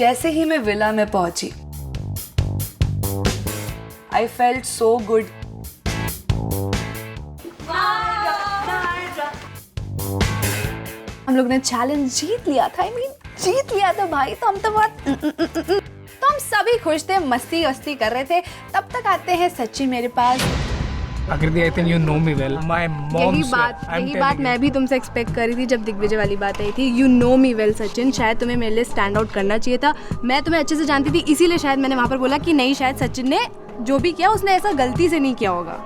जैसे ही मैं विला में पहुंची, आई फेल्ट सो गुड। हम लोग ने चैलेंज जीत लिया था, जीत लिया था भाई। तो हम हम सभी खुश थे, मस्ती वस्ती कर रहे थे। तब तक आते हैं सचिन मेरे पास। आकृति, I think you know me well. My mom यही बात मैं भी तुमसे एक्सपेक्ट कर रही थी जब दिग्विजय वाली बात आई थी। You know me well Sachin, शायद तुम्हें मेरे लिए स्टैंड आउट करना चाहिए था। मैं तुम्हें अच्छे से जानती थी, इसीलिए शायद मैंने वहाँ पर बोला कि नहीं, शायद सचिन ने जो भी किया उसने ऐसा गलती से नहीं किया होगा।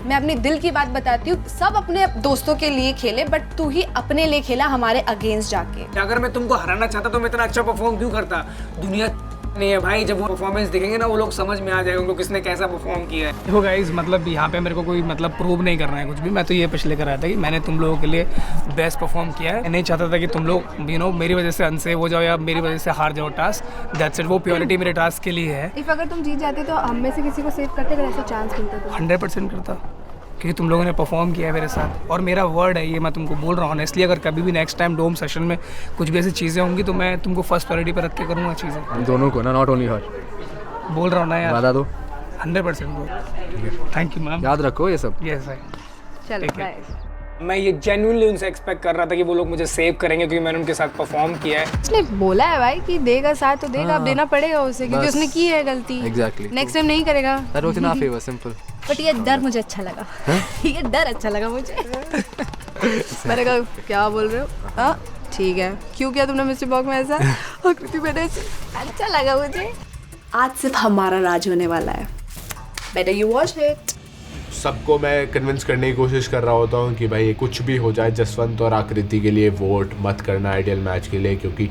मैं अपने दिल की बात बताती हूँ, सब अपने दोस्तों के लिए खेले, बट तू ही अपने लिए खेला हमारे अगेंस्ट जाके। अगर मैं तुमको हराना चाहता तो मैं इतना अच्छा परफॉर्म क्यों करता? दुनिया नहीं है भाई, जब वो परफॉर्मेंस देखेंगे ना वो लोग समझ में आ जाएगा उनको किसने कैसा परफॉर्म किया है। देखो गाइस, मतलब यहाँ पे मेरे को कोई मतलब प्रूव नहीं करना है कुछ भी। मैं तो ये पिछले कर रहा था कि मैंने तुम लोगों के लिए बेस्ट परफॉर्म किया है। मैं नहीं चाहता था कि तुम लोग यू नो मेरी वजह से अनसेव हो जाओ या मेरी वजह से हार जाओ टास्क। दैट्स इट, वो प्योरिटी मेरे टास्क के लिए है। इफ अगर तुम जीत जाते तो हम में से किसी को सेव करते, अगर ऐसा चांस मिलता तो 100% करता, क्योंकि तुम लोगों ने परफॉर्म किया है मेरे साथ। और मेरा वर्ड है ये, मैं तुमको बोल रहा हूँ ऑनेस्टली, अगर कभी भी नेक्स्ट टाइम डोम सेशन में कुछ भी ऐसी चीज़ें होंगी तो मैं तुमको फर्स्ट प्रायोरिटी पर रख के करूँगा चीज़ें। दोनों को ना, नॉट ओनली हर। बोल रहा हूँ ना यार, बता दो। 100% ब्रो। थैंक यू मैम, याद रखो ये सब। यस भाई। चलो बाय। मैं ये जेन्युइनली उनसे एक्सपेक्ट कर रहा था कि वो लोग मुझे सेव करेंगे, क्योंकि मैंने उनके साथ परफॉर्म किया है। उसने बोला है भाई कि देगा साथ तो देगा, अब देना पड़ेगा उसे, क्योंकि उसने की है गलती। Exactly. नेक्स्ट टाइम नहीं करेगा। That was in our favor, simple. But ये डर मुझे अच्छा लगा। ये डर अच्छा लगा मुझे। मैंने कहा क्या बोल रहे हो? हाँ ठीक है, क्यों किया तुमने मिस्टर बॉक्स में ऐसा? आकृति मैंने अच्छा लगा मुझे। आज सिर्फ हमारा राज होने वाला है। Better you watch it. सबको मैं कन्विंस करने की कोशिश कर रहा होता हूँ कि भाई कुछ भी हो जाए, जसवंत और आकृति के लिए वोट मत करना आइडियल मैच के लिए, क्योंकि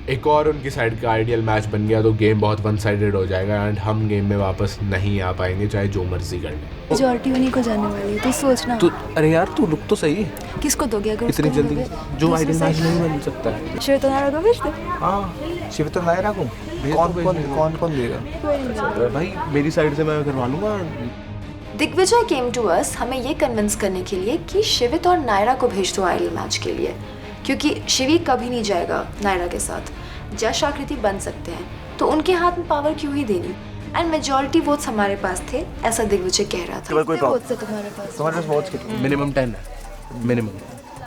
एक और उनकी साइड का आइडियल मैच बन गया तो गेम बहुत वन साइडेड हो जाएगा एंड हम गेम में वापस नहीं आ पाएंगे, चाहे जो मर्जी कर ले। मेजॉरिटी उन्हीं को जाने वाली है, तो सोचना। तो अरे यार तू रुक तो सही। किसको दोगे अगर इतनी उसको जल्दी दोगे? जो आइडियल मैच नहीं बन सकता है। श्वेता नायरा को भेज दे। हाँ, शिवता नायरा को कौन देगा? भाई मेरी साइड से मैं करवा लूँगा। दिग्विजय केम टू अस हमें ये कन्विंस करने के लिए कि शिवित और नायरा को भेज दो आइडल मैच के लिए, क्योंकि शिवी कभी नहीं जाएगा नायरा के साथ। जश आकृति बन सकते हैं, तो उनके हाथ में पावर क्यों ही देनी? एंड मेजॉरिटी वोट्स हमारे पास थे, ऐसा दिग्विजय कह रहा था। कोई वोट्स है तुम्हारे पास? तुम्हारे पास वोट्स कितने? मिनिमम 10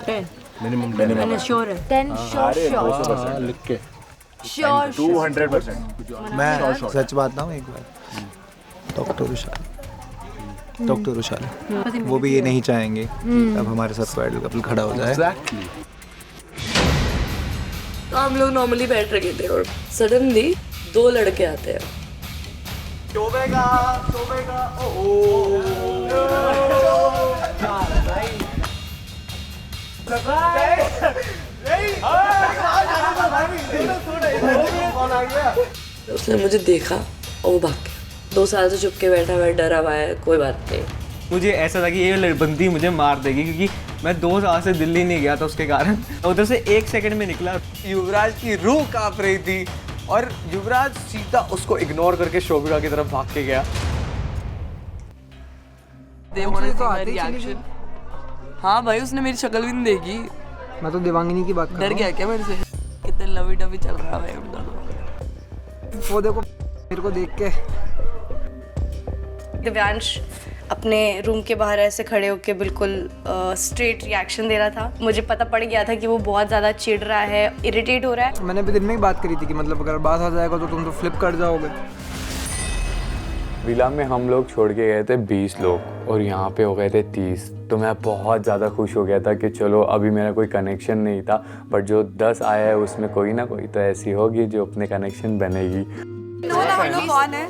है। मिनिमम 10 मैंने श्योर है। 10 श्योर लिख के श्योर 200%। मैं सच बात बताऊं एक बार, डॉक्टर उषा वो भी ये नहीं चाहेंगे कि अब हमारे साथ कोई आइडल कपल खड़ा हो जाए। तो हम लोग नॉर्मली बैठ रखे थे और सडनली 2 लड़के आते हैं। उसने मुझे देखा और वो भाग गया। 2 साल से चुप के बैठा हुआ है, डरा हुआ है, कोई बात नहीं। मुझे ऐसा था कि ये बंदी मुझे मार देगी, क्योंकि मैं 2 साल से दिल्ली नहीं गया था उसके कारण। उधर से 1 सेकंड में निकला, युवराज की रूह कांप रही थी और युवराज सीधा उसको इग्नोर करके शोभिका की तरफ भाग के गया। हाँ भाई, उसने मेरी शक्ल भी नहीं देखी। मैं तो देवांगिनी की बात कर रहा डर गया क्या मेरे से? कितने लवी डवी चल रहा है हम दोनों। हूँ। वो देखो मेरे को देख के दिव्यांश अपने रूम के बाहर ऐसे खड़े होकर बिल्कुल स्ट्रेट रिएक्शन दे रहा था। मुझे पता पड़ गया था कि वो बहुत ज़्यादा चिढ़ रहा है, इरिटेट हो रहा है। मैंने भी दिन में ही बात करी थी कि मतलब अगर बात आ जाएगा तो तुम तो फ्लिप कर जाओगे। विला में हम लोग छोड़ के गए थे 20 लोग और यहाँ पे हो गए थे 30। तो मैं बहुत ज़्यादा खुश हो गया था कि चलो अभी मेरा कोई कनेक्शन नहीं था, बट जो 10 आया है उसमें कोई ना कोई तो ऐसी होगी जो अपने कनेक्शन बनेगी। कौन है?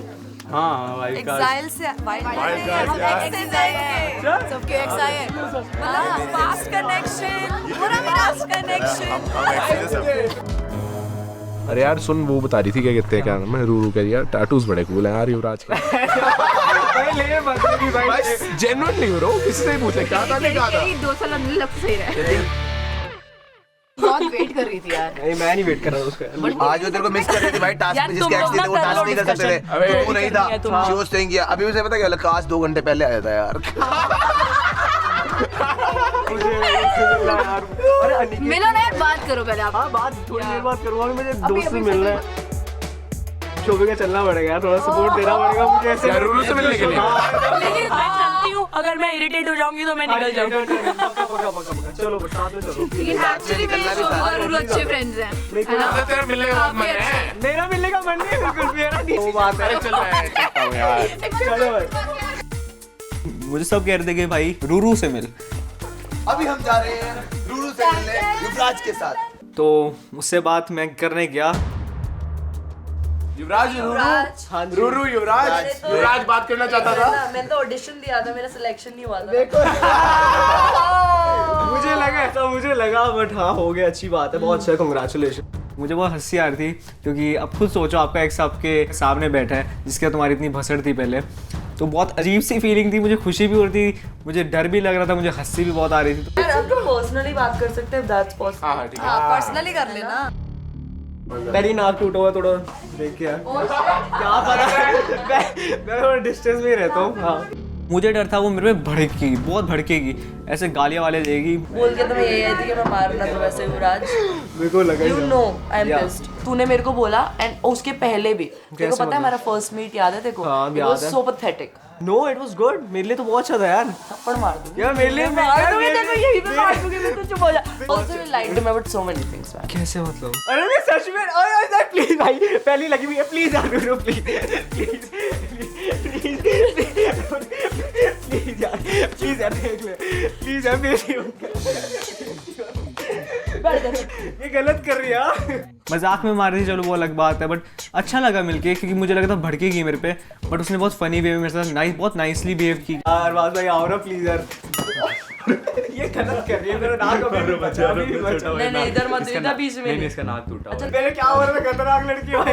हाँ, वाइल्ड कार्ड। एक्साइल से सबके एक्साइल फास्ट कनेक्शन, पूरा मिराज कनेक्शन। अरे यार सुन, वो बता रही थी क्या कहते हैं, क्या नाम है, रू कह यार, टैटूज बड़े कूल हैं यार युवराज के। जेन्युइनली ब्रो, किससे पूछे क्या था, नहीं कहा था। 2 साल अंदर लग सही रहा। बहुत वेट कर रही थी यार। नहीं, मैं नहीं वेट कर रहा था उसका। आज वो तेरे को मिस कर रही थी भाई, टास्क में जिसके एक्स थे वो टास्क नहीं कर सकते थे, तो वो नहीं था, शी वाज सेइंग किया। अभी उसे पता क्या, काश 2 घंटे पहले आया था यार। मिलो ना यार, बात करो पहले आप। बात थोड़ी देर बात करूँगा, मुझे दोस्त से मिलना है। शोभे का चलना पड़ेगा यार, थोड़ा सपोर्ट देना पड़ेगा मुझे ऐसे यार रूरू से मिलने के लिए। लेकिन मैं जानती हूँ अगर मैं इरिटेट हो जाऊंगी तो मैं निकल जाऊंगी। पक्का चलो साथ में चलो। लेकिन एक्चुअली मेरे शोभा और रूरू अच्छे फ्रेंड्स हैं, है ना? तेरा मिलने का मन है? मेरा मिलने का मन नहीं है बिल्कुल, मेरा नहीं। वो बात है, चल मैं चलता हूँ यार। चलो भाई। मुझे सब कह रहे थे कि भाई रूरू से मिल, अभी हम जा रहे हैं रूरू से मिलने युवराज के साथ। तो उससे बात मैं करने गया। युवराज रूरू युवराज बात करना चाहता था। मैंने तो ऑडिशन दिया था, मेरा सिलेक्शन नहीं हुआ था। मुझे लगा बट हाँ हो गया, अच्छी बात है, बहुत अच्छा, कांग्रेचुलेशन। मुझे बहुत हंसी आ रही थी क्योंकि अब खुद सोचो आपका एक्स आपके सामने बैठा है जिसके तुम्हारी इतनी भसड़ थी पहले, तो बहुत अजीब सी फीलिंग थी। मुझे खुशी भी हो रही थी, मुझे डर भी लग रहा था, मुझे हंसी भी बहुत आ रही थी। यार अब तो पर्सनली बात कर सकते हैं, दैट्स पॉसिबल। हाँ ठीक है। पर्सनली कर लेना। मेरी नाक टूटा हुआ थोड़ा देख के यार, क्या पता मैं थोड़ा डिस्टेंस में ही रहता हूँ। हाँ मुझे डर था वो मेरे पे भड़केगी, बहुत भड़केगी, ऐसे गालियाँ वाले देगी। बोल के तो मैं यही आई थी कि मैं मारना था वैसे युवराज। मेरे को लगा You know I am pissed। तूने मेरे को बोला एंड उसके पहले भी तेरे को पता है हमारा फर्स्ट मीट याद है तेरे को? हाँ, It याद was है। so pathetic। No it was good, मेरे लिए तो बहुत अच्छा था यार। थप्पड़ मार दूंगी यार मेरे लिए मार दूंगी तेरे को, यहीं पे मार दूंगी मैं, तो चुप हो जा। Also you lied to me about so many things man। कैसे मतलब? अरे मैं सच में अरे प्लीज भाई, पहली लगी हुई है, प्लीज यार रूरू प्लीज प्लीज प्लीज यार देख ले प्लीज यार, मेरी ये गलत कर रही है। मजाक में मार रही थी, चलो वो अलग बात है, बट अच्छा लगा मिलके क्योंकि मुझे लगा था भड़केगी मेरे पे, बट उसने बहुत फनी वे में मेरे साथ बहुत नाइसली बिहेव की। यार बात भाई आओ ना प्लीज यार। ये गलत कर रही है, मेरा नाक अभी बचा नहीं इधर मत, इधर बीच में नहीं। इसका नाक टूटा। अच्छा मेरे क्या हो रहा है, खतरनाक लड़की भाई।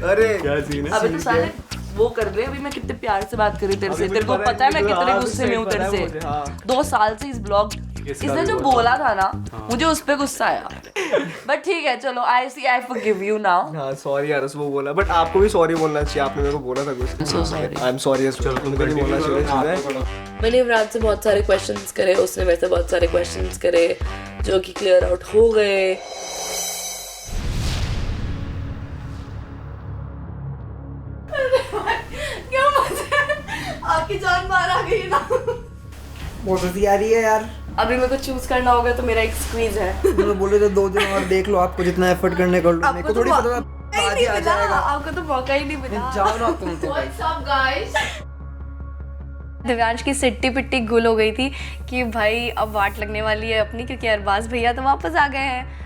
अरे क्या सीन है? अबे तो साले वो कर रहे, अभी मैं कितने प्यार से बात कर रही तेरे से, तेरे को पता है मैं कितने गुस्से में हूँ तेरे से। 2 साल से इस ब्लॉग इसने जो बोला था ना, मुझे उस पे गुस्सा आया, बट ठीक है चलो आई फॉरगिव यू नाउ। हाँ सॉरी यार वो बोला, बट आपको भी सॉरी बोलना चाहिए, आपने मेरे को बोला था कुछ। आई एम सॉरी, तुमको नहीं बोलना चाहिए। मैंने युवराज से बहुत सारे क्वेश्चंस करे, उसने मेरे से बहुत सारे क्वेश्चंस करे जो कि क्लियर आउट हो गए। क्या मजा है, आपकी जान बाहर आ गई ना। बहुत हंसी आ रही है यार। अभी मेरे को चूज करना होगा तो मेरा एक स्क्वीज है। मैं बोले तो 2 दिन और देख लो, आपको जितना एफर्ट करने का मेरे को थोड़ी पता आज ही आ जाएगा। आपको तो मौका ही नहीं मिला। जाओ ना तुम तो। What's up guys? दिव्यांश की सिट्टी पिट्टी गुल हो गई थी कि भाई अब वाट लगने वाली है अपनी, क्योंकि अरबाज भैया तो वापस आ गए हैं।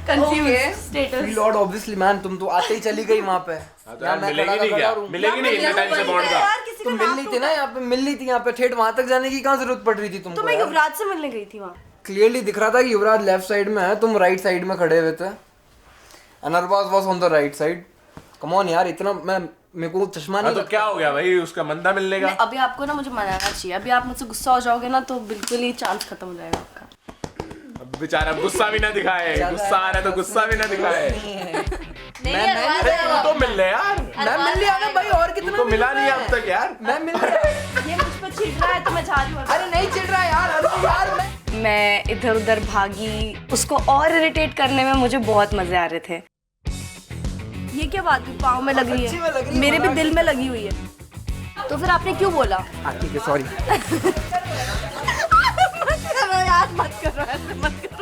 Confuse status. Lord obviously man, तुम तो आते ही चली गई वहाँ पे। मिलेगी नहीं इतने टाइम से बॉन्ड का। तुम मिल नहीं थी ना यहाँ पे, मिल नहीं थी यहाँ पे, ठेठ वहाँ तक जाने की कहाँ जरूरत पड़ रही थी तुमको? तो मैं युवराज से मिलने गई थी वहाँ। क्लियरली दिख रहा था कि युवराज लेफ्ट साइड में है, तुम राइट साइड में खड़े हुए थे, and Arbaaz was on the right side. Come on यार, इतना मेरे को चश्मा नहीं। तो क्या हो गया भाई, उसका मंदा मिलने का? अभी आपको ना मुझे मनाना चाहिए, अभी आप मुझसे गुस्सा हो जाओगे ना तो बिल्कुल ही चांस खत्म हो जाएगा आपका। बेचारा गुस्सा भी ना दिखाए, गुस्सा आ रहा है तो गुस्सा भी ना दिखाए। अरे तू तो मिल ले यार। मैं मिल लिया ना भाई, और कितना? तो मिला नहीं अब तक यार। मैं मिल लिया। ये मुझ पर चिढ़ रहा है तो मैं जा रही हूँ। अरे नहीं चिढ़ रहा यार, अरे यार मैं इधर उधर भागी, उसको और इरिटेट करने में मुझे बहुत मजे आ रहे थे। ये क्या बात है, पाँव में लग रही है, मेरे भी दिल में लगी हुई है। तो फिर आपने क्यों बोला? ठीक है सॉरी। यार मत करो ऐसे, मत करो।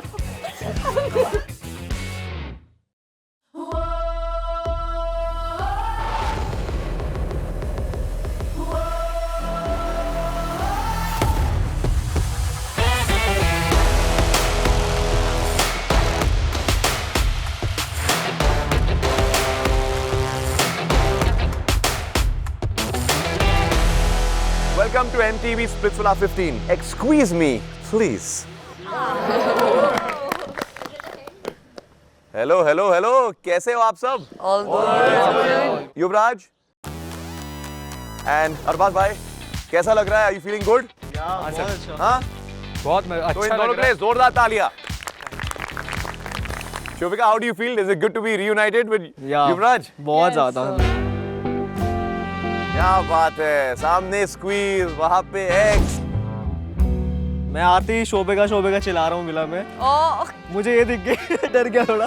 Welcome to MTV Splitsvilla 15. Excuse me, please. Hello hello hello, कैसे हो आप सब? All good। Yuvraj and Arbaaz भाई, कैसा लग रहा है? Are you feeling good? हाँ, बहुत अच्छा तो इन दोनों के लिए जोरदार तालियां। Shobhika, how do you feel? Is it good to be reunited with युवराज? बहुत ज्यादा। क्या बात है, सामने स्क्वीज, वहाँ पे एक्स। मैं आते ही शोभे का चिल्ला रहा हूँ मिला में। मुझे ये दिख गई, डर गया थोड़ा।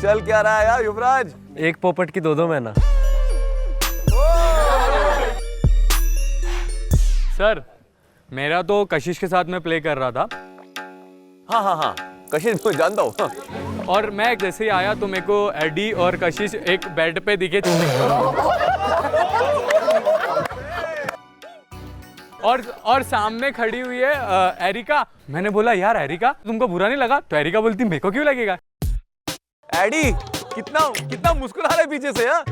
चल क्या रहा है यार युवराज? एक पोपट की 2-2 मैना। सर मेरा तो कशिश के साथ में प्ले कर रहा था। हाँ कशिश मैं जानता हूँ। और मैं जैसे ही आया तो मेरे को एडी और कशिश एक बेड पे दिखे। और सामने खड़ी हुई है एरिका। मैंने बोला यार एरिका तुमको बुरा नहीं लगा? तो एरिका बोलती मेरे को क्यों लगेगा। एडी कितना मुस्कुरा रहा है पीछे से। यार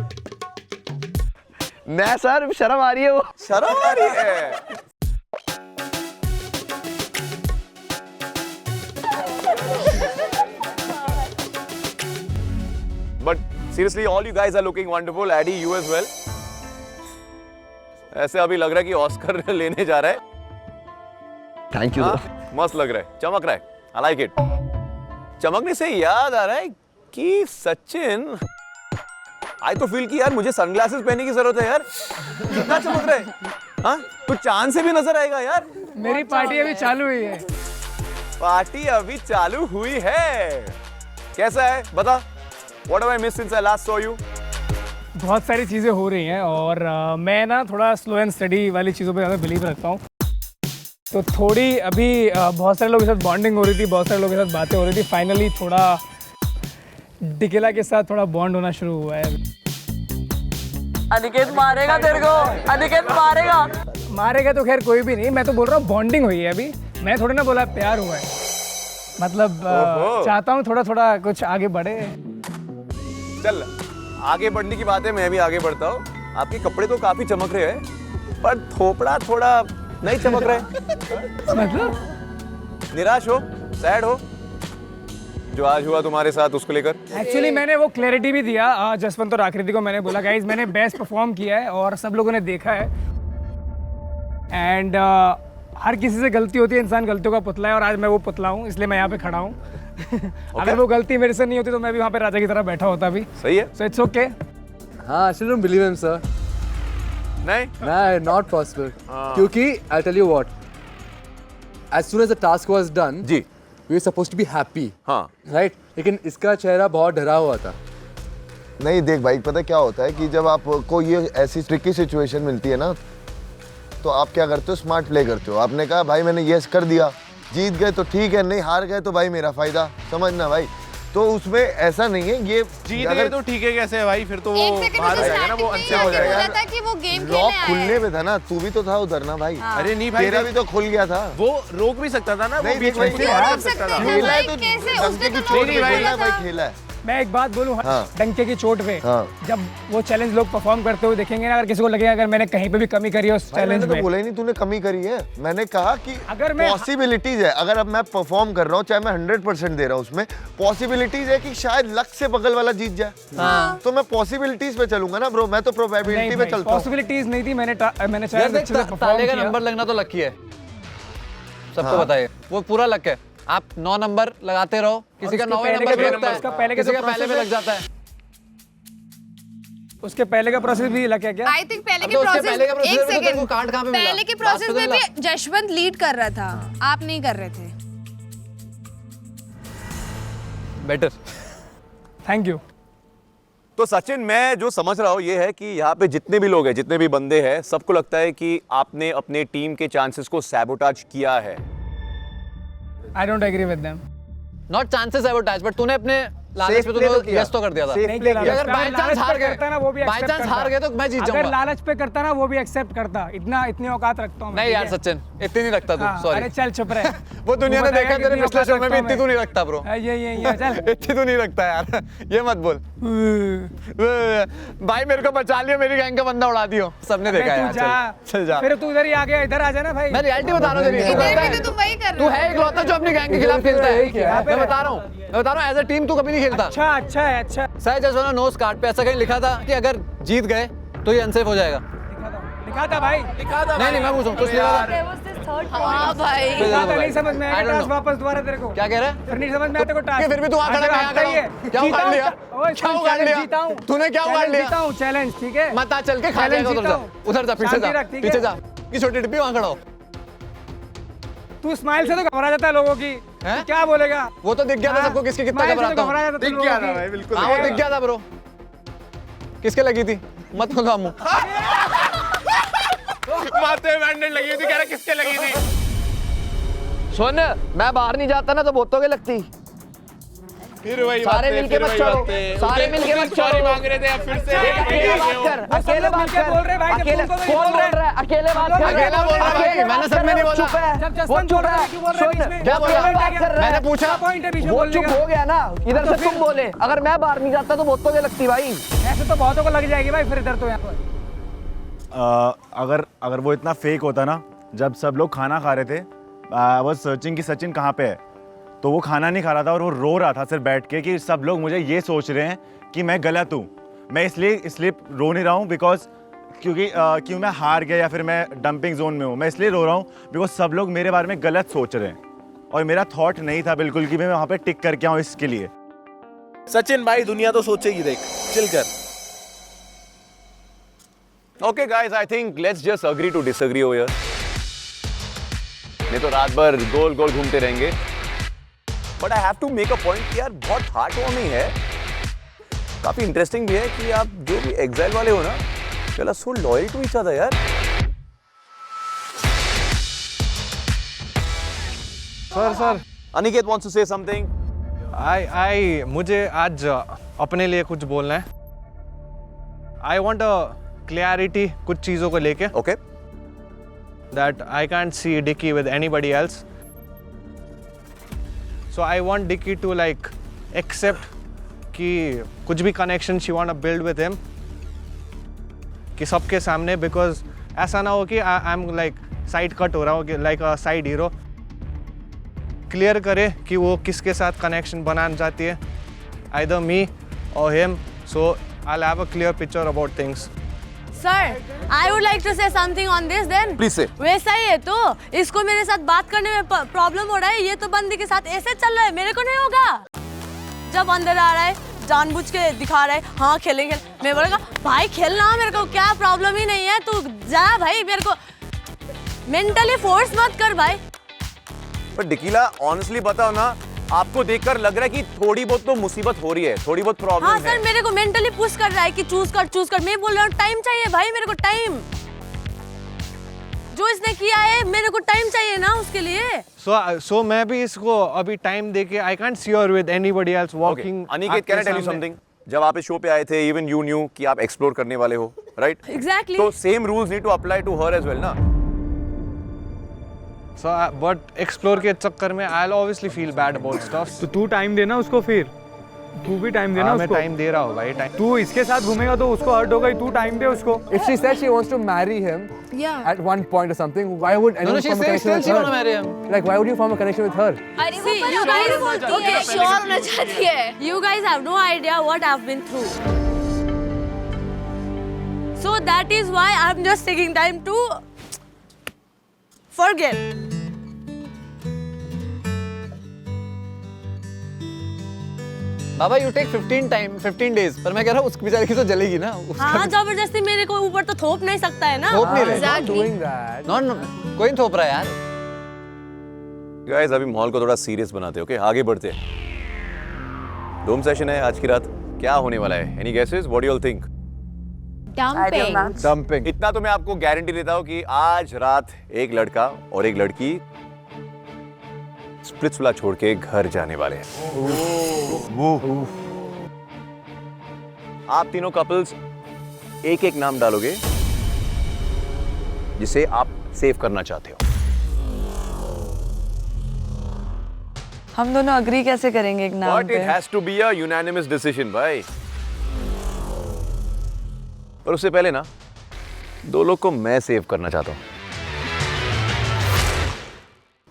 मैं सर शर्म आ रही है, वो शर्म आ रही है। But seriously all you guys are looking wonderful. Eddie you as well. ऐसे अभी लग रहा है कि ऑस्कर लेने जा रहा है। थैंक यू मस्त लग रहा है, चमक रहा है। I like it. चमकने से याद आ रहा है कि सचिन आई तो फील कि यार मुझे सनग्लासेस पहनने की जरूरत है यार। कितना चमक रहा है। हाँ तो चांद से भी नजर आएगा यार। मेरी पार्टी अभी चालू हुई है। पार्टी अभी चालू हुई है। कैसा है बता? What have I missed since I last saw you? बहुत सारी चीज़ें हो रही हैं और मैं ना थोड़ा स्लो एंड स्टडी वाली चीज़ों पे ज़्यादा बिलीव रखता हूँ। तो थोड़ी अभी बहुत सारे लोगों के साथ बॉन्डिंग हो रही थी, बहुत सारे लोगों के साथ बातें हो रही थी। फाइनली थोड़ा डिकेला के साथ थोड़ा बॉन्ड होना शुरू हुआ है। अनिकेत मारेगा तेरे को, अनिकेत मारेगा तो खैर कोई भी नहीं। मैं तो बोल रहा हूँ बॉन्डिंग हुई है अभी। मैं थोड़ी ना बोला प्यार हुआ है। मतलब चाहता हूँ थोड़ा कुछ आगे बढ़े। चल आगे बढ़ने की बात है, मैं भी आगे बढ़ता हूँ। आपके कपड़े तो काफी चमक रहे हैं पर थोपड़ा थोड़ा नहीं चमक रहा है। मतलब निराश हो, सैड हो जो आज हुआ तुम्हारे साथ उसको लेकर? एक्चुअली मैंने वो क्लैरिटी भी दिया जसवंत और आकृति को। मैंने बोला गाइज मैंने बेस्ट परफॉर्म किया है और सब लोगों ने देखा है। एंड हर किसी से गलती होती है, इंसान गलतियों का पुतला है और आज मैं वो पुतला हूँ, इसलिए मैं यहाँ पे खड़ा हूँ। अगर वो गलती मेरे से नहीं होती तो मैं भी वहाँ पे राजा की तरह बैठा होता अभी। सही है। So it's okay. हाँ, I still don't believe him, sir. नहीं, not possible. क्योंकि I'll tell you what. As soon as the task was done, ji, we were supposed to be happy. हाँ, right? लेकिन इसका चेहरा बहुत डरा हुआ था। नहीं देख भाई, पता क्या होता है कि जब आपको ये ऐसी ट्रिकी सिचुएशन मिलती है ना, तो आप क्या करते हो? स्मार्ट प्ले करते हो। आपने कहा भाई मैंने यस कर दिया, जीत गए तो ठीक है, नहीं हार गए तो भाई मेरा फायदा, समझना भाई। तो उसमें ऐसा नहीं है, ये जीत गए तो ठीक है कैसे है भाई? फिर तो वो बाहर जाएगा ना, वो अनसेफ हो जाएगा। कि वो गेम लॉक खुलने में था ना, तू भी तो था उधर ना भाई। अरे नहीं भाई, तेरा भी तो खुल गया था। वो रोक भी सकता था ना, वो नहीं, बीच भाई, में नहीं, से रोक सकता था। खेला है तो डंके की चोट पे खेला है भाई, खेला है। मैं एक बात बोलूँ, हाँ। डंके की चोट पे हाँ। जब वो चैलेंज लोग परफॉर्म करते हुए देखेंगे ना, अगर किसी को लगेगा अगर मैंने कहीं पे भी कमी करी है उस चैलेंज मैंने में, तो बोला ही नहीं तूने कमी करी है। मैंने कहा कि अगर मैं पॉसिबिलिटीज है, अगर अब मैं परफॉर्म कर रहा हूँ, चाहे मैं 100% दे रहा हूँ, उसमें पॉसिबिलिटीज है कि शायद लक से बगल वाला जीत जाए। तो मैं पॉसिबिलिटीज पे चलूंगा ना ब्रो, मैं तो प्रोबेबिलिटी पे चलता हूँ। पॉसिबिलिटीज नहीं थी। मैंने चैलेंज अच्छे से परफॉर्म ताले का किया। नंबर लगना तो लकी है, सबको बताइए, वो पूरा लक है। आप 9 नंबर लगाते रहो, किसी का 9 नंबर भी लगता है, किसी का पहले में लग जाता है। उसके पहले का प्रोसेस भी लगा क्या? आई थिंक पहले के प्रोसेस, एक सेकंड, पहले के प्रोसेस में भी जशवंत लीड कर रहा था, आप नहीं कर रहे थे। Better, thank you. तो सचिन, मैं जो समझ रहा हूँ ये है कि यहाँ पे जितने भी लोग हैं, जितने भी बंदे हैं, सबको लगता है कि आपने अपने टीम के चांसेस को सैबोटाज किया है। I don't agree with them. Not chances sabotage, but तूने अपने लालच पे तूने यस तो कर दिया था। अगर बाय चांस हार गए, बाय चांस हार गए तो मैं जीत जाऊंगा। अगर लालच पे करता ना वो भी एक्सेप्ट करता। इतनी औकात रखता हूँ। नहीं यार सचिन, इतनी नहीं रखता तू, सॉरी। अरे चल चुप रहे। वो दुनिया ने देखा तेरे पिछले शो में भी, इतनी तू नहीं रखता ब्रो। ये चल। इतनी तू नहीं रखता यार, ये मत बोल। भाई मेरे को बचा लियो, मेरी गैंग का बंदा उड़ा दियो, सबने देखा यार। चल जा, फिर तू इधर ही आ गया, इधर आ जाना भाई। मैं रियलिटी बता रहा हूँ तेरी। इधर भी तो तुम वही कर रहे तू है इकलौता जो अपनी गैंग के खिलाफ खेलता है। मैं बता रहा हूँ, एज अ टीम तू कभी नहीं खेलता। अच्छा है, अच्छा। सर जसवंत नोस कार्ड पे ऐसा कहीं लिखा था कि अगर जीत गए तो ये अनसेफ हो जाएगा। लिखा था भाई, लिखा था। नहीं मैं पूछूं कुछ लिखा था। हां भाई, नहीं समझ में आया। टास्क वापस दोबारा तेरे को क्या कह रहा है? फिर नहीं समझ में आता को टास्क। फिर भी तू आ खड़ा, मैं आ खड़ा हूं। क्या उखाड़ लिया? क्या उखाड़ लिया? तूने क्या उखाड़ लिया? जीता हूं चैलेंज, ठीक है? मत आ, चल के खा जाएगा। उधर जा, पीछे जा, की छोटी डिब्बी वहां खड़ा हो। तू स्माइल से तो घबरा जाता है लोगों की। हैं? क्या बोलेगा? वो तो दिख गया था सबको किसके कितना घबराता हूँ। दिख गया था भाई, बिल्कुल हाँ वो दिख गया था ब्रो। किसके लगी थी? मत खोलो मुंह। माथे में बैंडेज लगी थी, कह रहा किसके लगी थी? सुन, मैं बाहर नहीं जाता ना तो बहुतों के लगती। फिर वही सारे बातें, मिलके फिर मत वही छोड़ो, बातें। सारे मिलके मत छोड़ो। सॉरी मांग रहे थे, अब फिर से अकेले बात कर, अकेले बात कर। बोल रहे भाई, जब अकेले तुमको भी कौन बोल बोल रहा है? अकेले बात कर। अकेला बोल रहा है भाई, मैंने सब में नहीं बोला। चुप है, जब वो जसवंत चुप बोल रहा है। है, क्यों बोल रहे हो बीच में? क्या बोला? बात कर रहा है। मैंने पूछा। पॉइंट है बीच में वो बोलने चुप का। हो गया ना, इधर से तुम बोले। अगर मैं बाहर नहीं जाता तो बहुतों के लगती भाई। ऐसे तो बहुतों को लग जाएगी भाई फिर इधर तो यहाँ पर। अगर वो इतना फेक होता ना, जब सब लोग खाना खा रहे थे, आई वाज सर्चिंग कि सचिन कहाँ पे है, तो वो खाना नहीं खा रहा था और वो रो रहा था सिर्फ बैठ के कि सब लोग मुझे ये सोच रहे हैं कि मैं गलत हूँ। मैं इसलिए रो नहीं रहा हूँ क्योंकि मैं हार गया या फिर मैं डंपिंग जोन में हूँ। मैं इसलिए रो रहा हूँ बिकॉज सब लोग मेरे बारे में गलत सोच रहे हैं और मेरा थॉट नहीं था बिल्कुल कि मैं वहाँ पे टिक करके आऊँ इसके लिए। सचिन भाई, दुनिया तो सोचेगी, देख चिल कर। Okay guys, I think let's just agree to disagree over here. नहीं तो रात भर गोल गोल घूमते रहेंगे। But I have to make a point कि यार बहुत हार्ट वार्मिंग है, काफी इंटरेस्टिंग भी है कि आप जो भी एग्जाइल वाले हो ना, चलो so loyal to each other यार। Sir Aniket wants to say something. मुझे आज अपने लिए कुछ बोलना है। आई वांट अ क्लैरिटी कुछ चीज़ों को लेके। Okay. That I can't see Dicky with anybody else. So I want Dicky to like accept कि कुछ भी connection she wanna build with him कि सबके सामने, because ऐसा ना हो कि I'm like side cut हो रहा हूँ कि like a side hero। Clear करे कि वो किसके साथ connection बनाना चाहती है, either me or him, so I'll have a clear picture about things. Sir, I would like to say something on this then. Please say. वैसा ही है तो इसको मेरे साथ बात करने में प्रॉब्लम हो रहा है, ये तो बंदी के साथ ऐसे चल रहा है, मेरे को नहीं होगा। जब अंदर आ रहा है जानबूझ के दिखा रहा है, हाँ खेलेंगे, मैं बोलेगा भाई खेलना, मेरे को क्या प्रॉब्लम ही नहीं है, तू जा भाई, मेरे को मेंटली फोर्स मत कर भाई। पर डिकीला ऑनेस्टली बताओ ना, आपको देखकर लग रहा है कि थोड़ी बहुत तो मुसीबत हो रही है, थोड़ी बहुत प्रॉब्लम हाँ है। सर, मेरे को मेंटली पुश कर रहा है कि चूज कर। मैं बोल रहा हूँ टाइम चाहिए भाई, मेरे को टाइम। जो इसने किया है मेरे को टाइम चाहिए ना उसके लिए। So मैं भी इसको अभी टाइम देके I can't see her with anybody else walking। Aniket, can I tell you something? जब आप इस शो पे आए थे, इवन यू न्यू कि आप एक्सप्लोर करने वाले हो, राइट? Exactly। तो same rules need to apply to her as well ना। So but explore के चक्कर में I'll obviously feel bad about stuff। तो तू टाइम देना उसको, फिर तू भी टाइम देना मैं उसको। टाइम दे रहा हूँ भाई, टाइम। तू इसके साथ घूमेगा तो उसको हर्ट होगा, तू टाइम दे उसको। If she said she wants to marry him at one point or something, why would anyone she form a says connection still with she her? wanna marry him. Like, why would you form a connection with her? See, you guys, okay, sure होना चाहती है। You guys have no idea what I've been through. So that is why I'm just taking time to forget. बाबा you take 15 days, पर मैं कह रहा हूँ उसकी बेचारी की तो जलेगी ना। हाँ, जबरदस्ती मेरे को ऊपर तो थोप नहीं सकता है ना। थोप नहीं रहे। Not doing that. नो कोई नहीं थोप रहा है यार। गाइस, अभी माहौल को थोड़ा सीरियस बनाते हैं, ओके? आगे बढ़ते हैं। डोम सेशन है आज की रात, क्या होने वाला है? Any guesses? What do you all think? Dumping. इतना तो मैं आपको गारंटी देता हूँ कि आज रात एक लड़का और एक लड़की स्प्लिट्सविला छोड़ के घर जाने वाले हैं। आप तीनों कपल्स एक एक नाम डालोगे जिसे आप सेव करना चाहते हो। हम दोनों अग्री कैसे करेंगे एक नाम But पे? it has to be a unanimous decision, भाई। पर उससे पहले ना, दो लोग को मैं सेव करना चाहता हूं।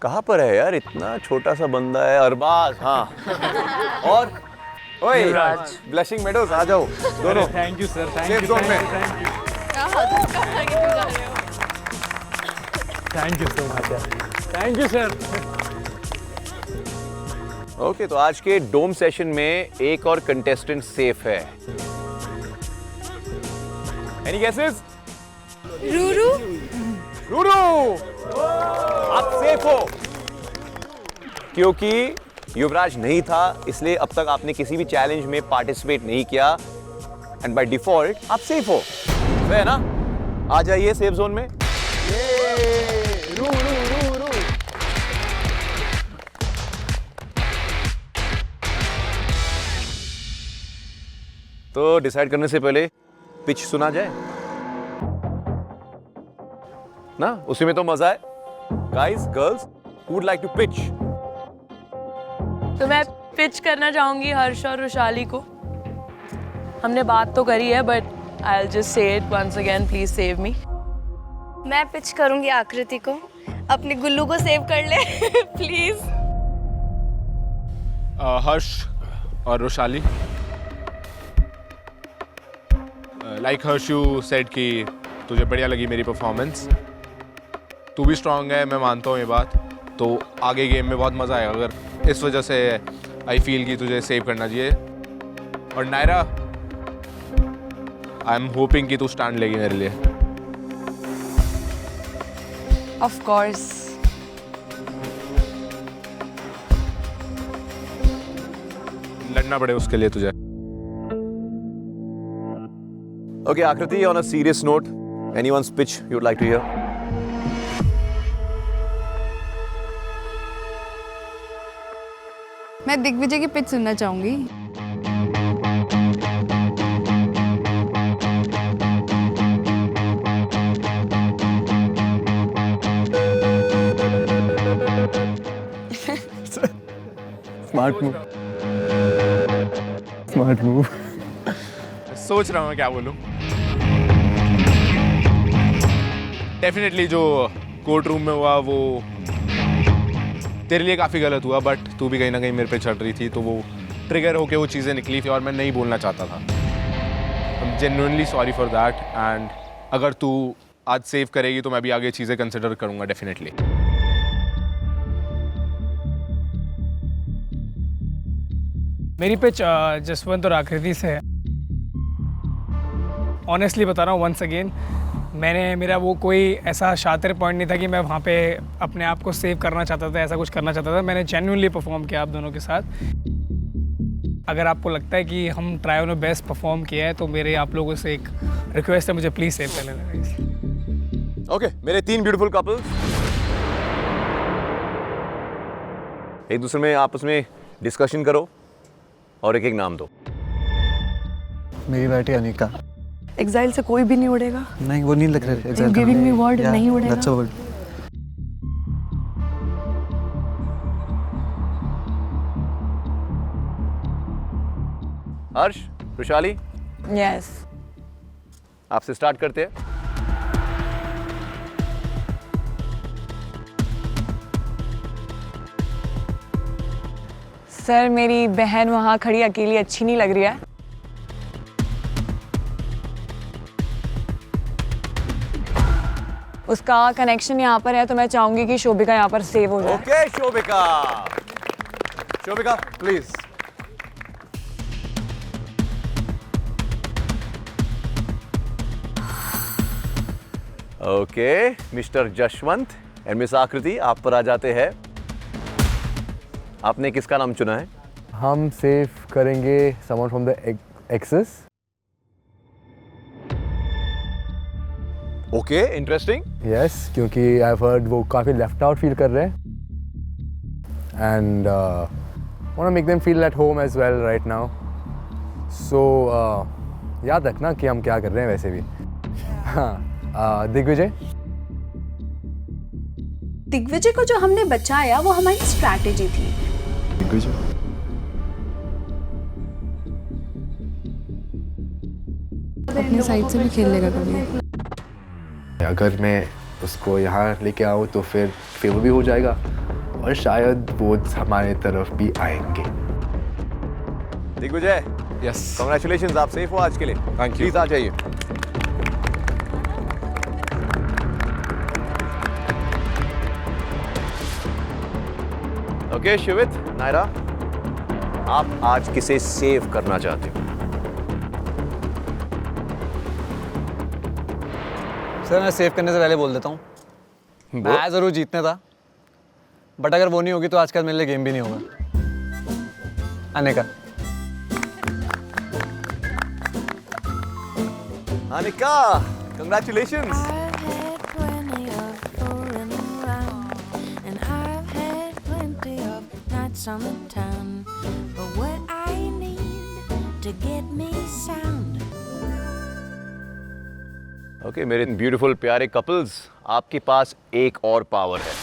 कहां पर है यार? इतना छोटा सा बंदा है, अरबाज। हाँ। और ओए ब्लशिंग मेडोज, आ जाओ दोनों। Thank you sir, safe zone में। Thank you so much, thank you sir. Okay, तो आज के डोम सेशन में एक और कंटेस्टेंट सेफ है। Any guesses? रूरू। रूरू, आप सेफ हो। क्योंकि युवराज नहीं था इसलिए अब तक आपने किसी भी चैलेंज में पार्टिसिपेट नहीं किया एंड बाय डिफॉल्ट आप सेफ हो, है ना? आ जाइए सेफ जोन में। तो डिसाइड करने से पहले पिच सुना जाए ना, उसी में तो मजा है। Guys girls who would like to pitch? तो मैं पिच करना चाहूंगी हर्ष और रुशाली को। हमने बात तो करी है but I will just say it once again, please save me. मैं पिच करूंगी आकृति को, अपने गुल्लू को सेव कर ले प्लीज। हर्ष और रोशाली, लाइक हर्ष यू सेड कि तुझे बढ़िया लगी मेरी परफॉर्मेंस, तू भी स्ट्रांग है, मैं मानता हूँ ये बात, तो आगे गेम में बहुत मज़ा आएगा। अगर इस वजह से आई फील कि तुझे सेव करना चाहिए। और नायरा, आई एम होपिंग कि तू स्टैंड लेगी मेरे लिए। Of course. लड़ना पड़े उसके लिए तुझे। Okay, Akriti, on a serious note, anyone's pitch you'd like to hear? मैं दिग्विजय की पिच सुनना चाहूंगी। Smart move, smart move. सोच रहा हूँ मैं क्या बोलूँ। डेफिनेटली जो कोर्ट रूम में हुआ वो तेरे लिए काफ़ी गलत हुआ, बट तू भी कहीं ना कहीं मेरे पे चढ़ रही थी, तो वो ट्रिगर होके वो चीज़ें निकली थी और मैं नहीं बोलना चाहता था। I am genuinely sorry for that, and अगर तू आज सेव करेगी तो मैं भी आगे चीज़ें कंसिडर करूँगा डेफिनेटली। मेरी पिच जसवंत और आकृति से है। ऑनेस्टली बता रहा हूँ वंस अगेन, मेरा वो कोई ऐसा शातिर पॉइंट नहीं था कि मैं वहाँ पे अपने आप को सेव करना चाहता था, ऐसा कुछ करना चाहता था। मैंने जेन्युइनली परफॉर्म किया आप दोनों के साथ। अगर आपको लगता है कि हम ट्रायो ने बेस्ट परफॉर्म किया है तो मेरे आप लोगों से एक रिक्वेस्ट है, मुझे प्लीज़ सेव कर लेना। ओके, मेरे 3 ब्यूटीफुल कपल्स एक दूसरे में आपस में डिस्कशन करो और एक एक नाम दो। मेरी बेटी अनिका। एग्जाइल से कोई भी नहीं उड़ेगा। नहीं, वो नहीं लग रहा है। गिविंग मी वर्ड, नहीं उड़ेगा। That's a word. Harsh, Rushali, yes. आपसे स्टार्ट करते हैं। सर मेरी बहन वहाँ खड़ी अकेली अच्छी नहीं लग रही है। उसका कनेक्शन यहाँ पर है तो मैं चाहूंगी कि शोभिका यहाँ पर सेव हो जाए। Okay Shobhika, Shobhika please. Okay mister Jashwant and miss आकृति, आप पर आ जाते हैं। आपने किसका नाम चुना है? हम सेव करेंगे someone from the access. Okay, interesting. Yes, क्योंकि आई हैव हर्ड वो काफ़ी लेफ्ट आउट फील कर रहे हैं and want to make them feel at home as well right now. So याद रखना कि हम क्या कर रहे हैं वैसे भी। हाँ, दिग्विजय। दिग्विजय को जो हमने बचाया वो हमारी स्ट्रैटेजी थी। दिग्विजय, अपनी साइड से भी खेल लेगा कभी। अगर मैं उसको यहाँ लेके आऊँ तो फिर फेवर भी हो जाएगा और शायद वो हमारे तरफ भी आएंगे। दिग्विजय, यस, कांग्रेचुलेशंस, आप सेफ हो आज के लिए। Thank you. प्लीज आ जाइए। ओके शिवित, नायरा, आप आज किसे सेव करना चाहते हो? सर मैं सेव करने से पहले बोल देता हूँ, मैं ज़रूर जीतने था बट अगर वो नहीं होगी तो आज के बाद मेरे लिए गेम भी नहीं होगा आने का। Anika, congratulations. On the town, but what I need to get me sound. Okay, मेरे ब्यूटीफुल प्यारे कपल्स, आपके पास एक और पावर है।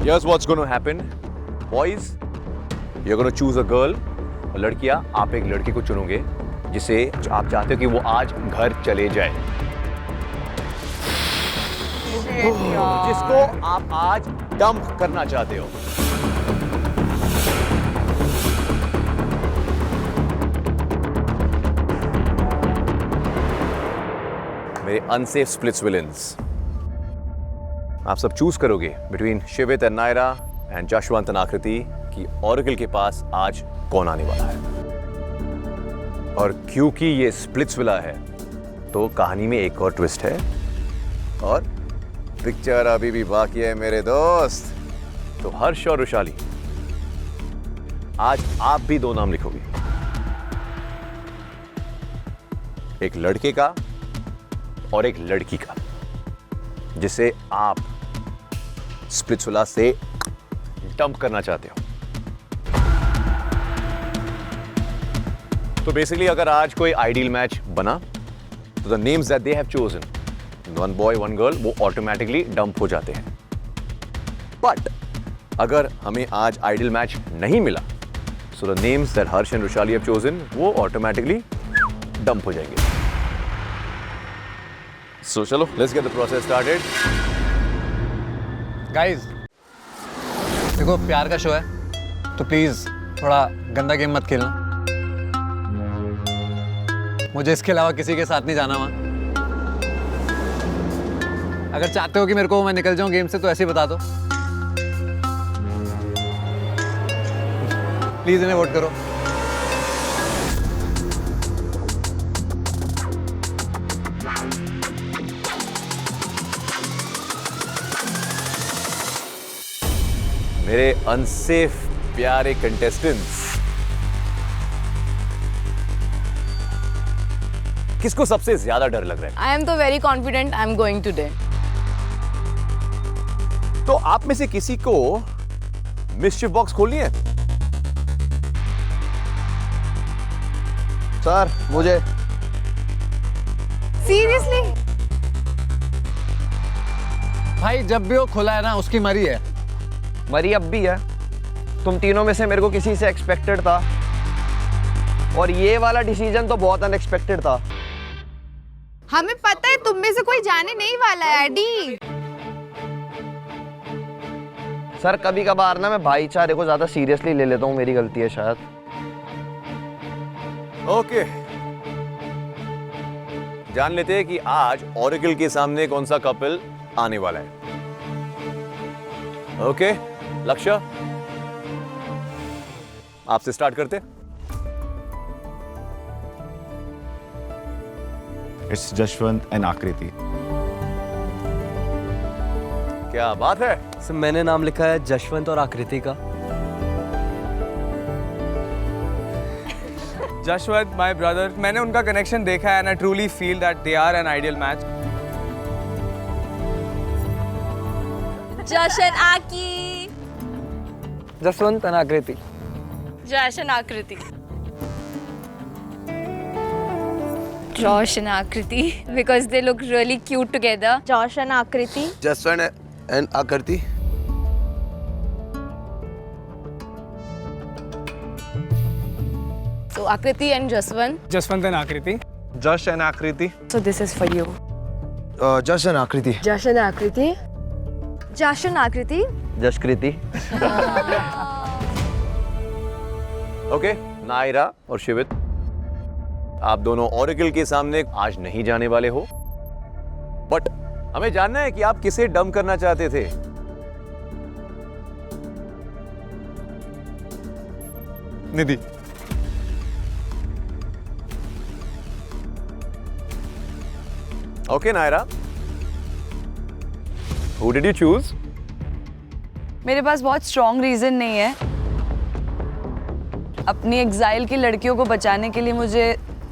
Here's what's going to happen, boys. You're going to choose a girl. और लड़कियां, आप एक लड़की को चुनोगे जिसे आप चाहते हो कि वो आज घर चले जाए, जिसको आप आज डंप करना चाहते हो। मेरे अनसेफ स्प्लिट्स विलेंस, आप सब चूज करोगे between Shivit and Naira and Jashwant and Akriti कि ऑरेकल के पास आज कौन आने वाला है। और क्योंकि ये स्प्लिट्स विला है तो कहानी में एक और ट्विस्ट है और पिक्चर अभी भी बाकी है मेरे दोस्त। तो हर्ष और रुशाली, आज आप भी दो नाम लिखोगे, एक लड़के का और एक लड़की का, जिसे आप स्प्लिट्सविला से डंप करना चाहते हो। तो बेसिकली अगर आज कोई आइडियल मैच बना तो the names that they have chosen, one boy one girl, वो ऑटोमेटिकली डंप हो जाते हैं। बट अगर हमें आज आइडियल मैच नहीं मिला so the names that Harsh and Rushali have chosen, वो ऑटोमेटिकली डंप हो जाएंगे। सो चलो, let's get the process started. Guys, देखो प्यार का शो है तो प्लीज थोड़ा गंदा गेम मत खेलना। मुझे इसके अलावा किसी के साथ नहीं जाना वहां। अगर चाहते हो कि मेरे को मैं निकल जाऊं गेम से तो ऐसे ही बता दो। प्लीज इन्हें वोट करो। मेरे अनसेफ प्यारे कंटेस्टेंट्स, किसको सबसे ज्यादा डर लग रहा है? I am तो very confident I am going today. तो आप में से किसी को मिस्चिफ बॉक्स खोलनी है? सर, मुझे। Seriously? भाई जब भी वो खुला है ना उसकी मरी है। मरी अब भी है। तुम तीनों में से मेरे को किसी से एक्सपेक्टेड था और ये वाला डिसीजन तो बहुत अनएक्सपेक्टेड था। हमें पता है तुम में से कोई जाने नहीं वाला है एडी। सर कभी कभार ना मैं भाईचारे को ज्यादा सीरियसली ले लेता हूँ, मेरी गलती है शायद। ओके, जान लेते हैं कि आज ऑरेकल के सामने कौन सा कपल आने वाला है। ओके, लक्ष्य, आपसे स्टार्ट करते। इट्स जशवंत एंड आकृति। क्या बात है? सर मैंने नाम लिखा है जशवंत और आकृति का। जशवंत माय ब्रदर, मैंने उनका कनेक्शन देखा है and I truly feel that they are an ideal match. Jashan Aki. Jaswant and आकृति। जशन आकृति। Josh and Akriti because they look really cute together. Josh and Akriti. Jaswant and आकृति। So Akriti and Jaswant. Jaswant and आकृति। जश and आकृति। So this is for you. Jash and Akriti. Josh and Akriti. Josh and Akriti. Jashkriti. Okay, Naira और शिवित, आप दोनों oracle के सामने आज नहीं जाने वाले हो, बट हमें जानना है कि आप किसे डंप करना चाहते थे। Nidhi. Okay Naira, Who did you choose? मेरे पास बहुत स्ट्रॉन्ग रीजन नहीं है। अपनी एग्जाइल की लड़कियों को बचाने के लिए मुझे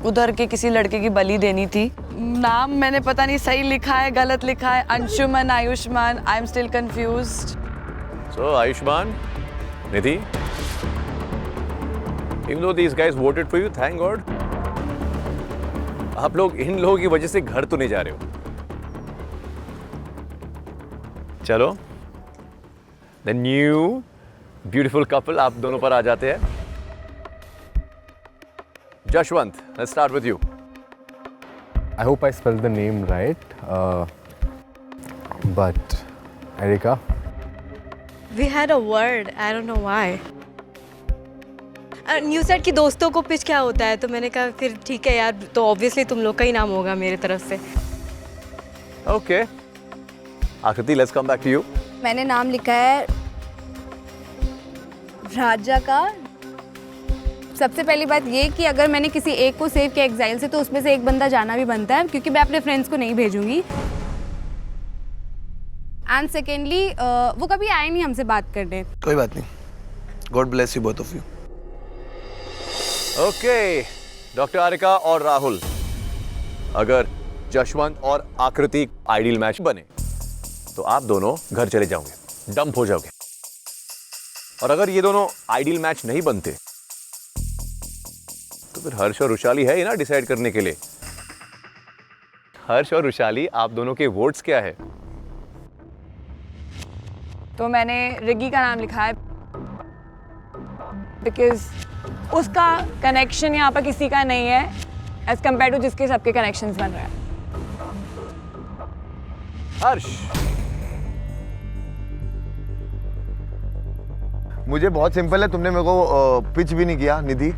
उधर के किसी लड़के की बलि देनी थी। नाम मैंने पता नहीं सही लिखा है गलत लिखा है, Anshuman Ayushman. I am still confused. So Ayushman, Nidhi, even though these guys voted for you, thank God, आप लोग इन लोगों की वजह से घर तो नहीं जा रहे हो। चलो, the new beautiful couple आप दोनों पर आ जाते हैं। Jashwant, let's start with you. I hope I spelled the name right. But Erika, We had a word. I don't know why. New set की दोस्तों को पिच क्या होता है, तो मैंने कहा फिर ठीक है यार, तो ऑब्वियसली तुम लोग का ही नाम होगा मेरे तरफ से। Okay. आकृति, let's come back to you. मैंने नाम लिखा है राजा का। सबसे पहली बात ये कि अगर मैंने किसी एक को सेव किया एग्जाइल से, तो उसमें से एक बंदा जाना भी बनता है, क्योंकि मैं अपने फ्रेंड्स को नहीं भेजूंगी। एंड सेकेंडली वो कभी आए नहीं हमसे बात करने। कोई बात नहीं, God bless you both of you. Okay, doctor Aarika और राहुल, अगर जशवंत और आकृति आइडियल मैच बने तो आप दोनों घर चले जाओगे, डंप हो जाओगे। और अगर ये दोनों आइडियल मैच नहीं बनते तो फिर हर्ष और रुशाली है ही ना डिसाइड करने के लिए। हर्ष और रुशाली, आप दोनों के वोट्स क्या है? तो मैंने रिगी का नाम लिखा है बिकॉज उसका कनेक्शन यहाँ पर किसी का नहीं है एज कम्पेयर टू जिसके सबके कनेक्शंस बन रहे हैं। हर्ष, मुझे बहुत सिंपल है। तुमने मेरे को पिच भी नहीं किया निधि,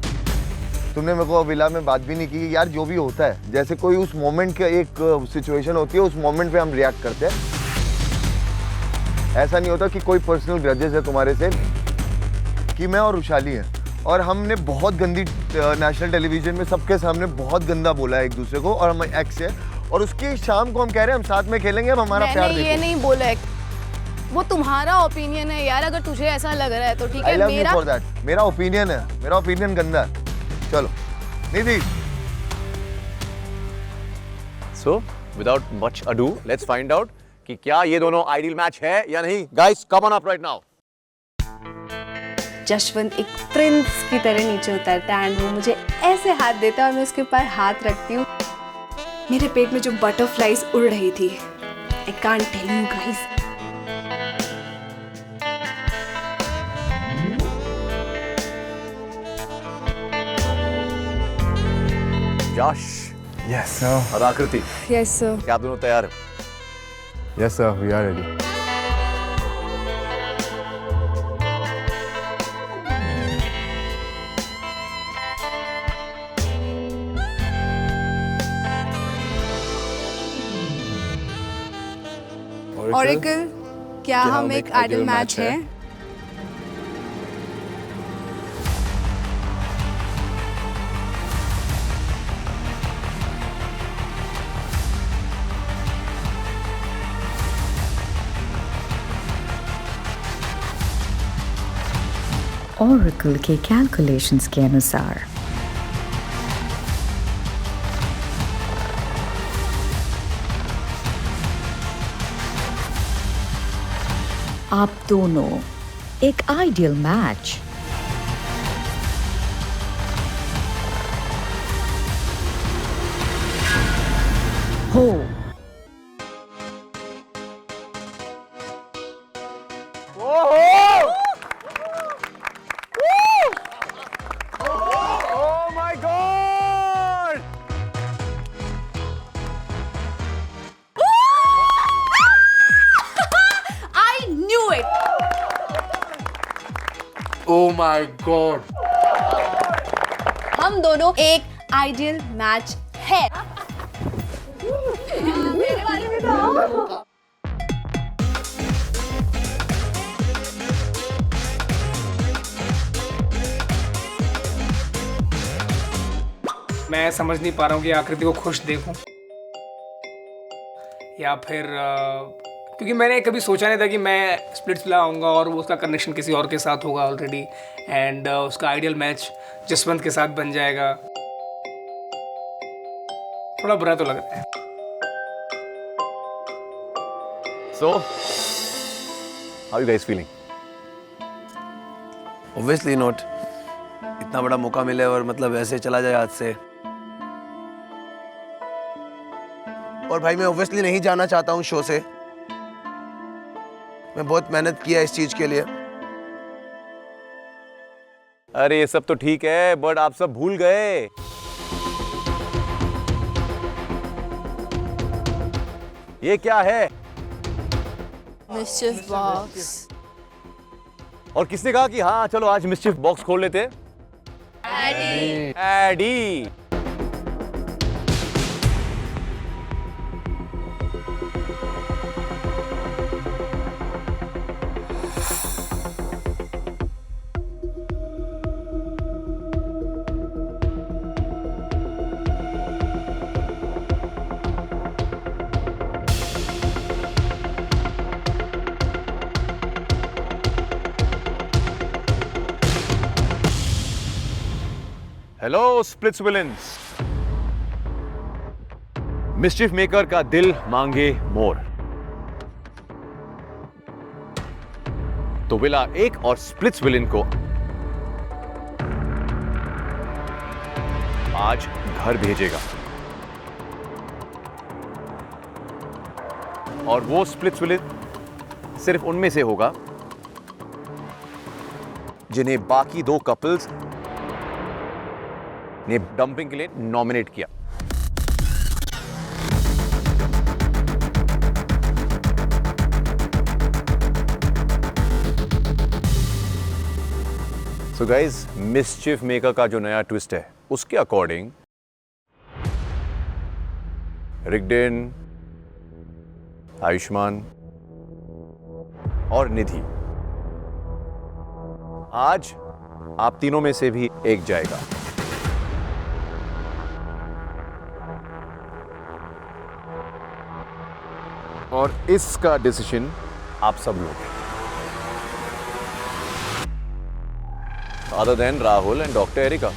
तुमने मेरे को विला में बात भी नहीं की। यार जो भी होता है, जैसे कोई उस मोमेंट का एक सिचुएशन होती है, उस मोमेंट पे हम रिएक्ट करते हैं। ऐसा नहीं होता कि कोई पर्सनल ग्रजेस है तुम्हारे से, कि मैं और रुशाली हैं। और हमने बहुत गंदी नेशनल टेलीविजन में सबके सामने बहुत गंदा बोला है एक दूसरे को, और हम एक्स है, और उसकी शाम को हम कह रहे हैं हम साथ में खेलेंगे, अब हमारा प्यार देखो। ये नहीं बोला है, वो तुम्हारा ओपिनियन है यार। अगर तुझे ऐसा लग रहा है तो ठीक है। मेरा ओपिनियन है, मेरा ओपिनियन गंदा है। चलो Nidhi. So without much ado let's find out कि क्या ये दोनों आइडियल मैच है या नहीं। Guys come on up right now. Jashwant एक प्रिंस की तरह नीचे उतरता है एंड वो मुझे ऐसे हाथ देता है और मैं उसके ऊपर हाथ रखती हूँ। मेरे पेट में जो बटरफ्लाइज उड़ रही थी, I can't tell you guys. Josh, yes sir. और आकृति, यस सर। क्या आप दोनों तैयार हैं? Yes sir, we are ready. Oracle, क्या हम एक आइडल मैच है? ऑरेकल के कैलकुलेशंस के अनुसार आप दोनों एक आइडियल मैच हो। Oh my God! हम दोनों एक आइडियल मैच है। मेरे बारे में तो मैं समझ नहीं पा रहा हूँ कि आकृति को खुश देखूं या फिर क्योंकि मैंने कभी सोचा नहीं था कि मैं स्प्लिट्स लाऊंगा और वो उसका कनेक्शन किसी और के साथ होगा ऑलरेडी, एंड उसका आइडियल मैच जसवंत के साथ बन जाएगा। थोड़ा बुरा तो लग रहा है। So, how you guys feeling? Obviously not. इतना बड़ा मौका मिले और मतलब ऐसे चला जाए हाथ से। और भाई मैं ऑब्वियसली नहीं जाना चाहता हूँ शो से। मैं बहुत मेहनत किया इस चीज के लिए। अरे ये सब तो ठीक है, बट आप सब भूल गए। ये क्या है? Mischief box. और किसने कहा कि हाँ चलो आज मिस्चिफ बॉक्स खोल लेते हैं? Eddie. Hello splits villains. Mischief maker का दिल मांगे मोर। तो विला एक और स्प्लिट्स विलेन को आज घर भेजेगा और वो स्प्लिट्स विलेन सिर्फ उनमें से होगा जिन्हें बाकी दो कपल्स ने डंपिंग के लिए नॉमिनेट किया। सो गाइज, मिस्चिफ मेकर का जो नया ट्विस्ट है उसके अकॉर्डिंग रिगडेन, आयुष्मान और निधि आज आप तीनों में से भी एक जाएगा। और इसका डिसीजन आप सब लोग, other than Rahul and Dr. Erika,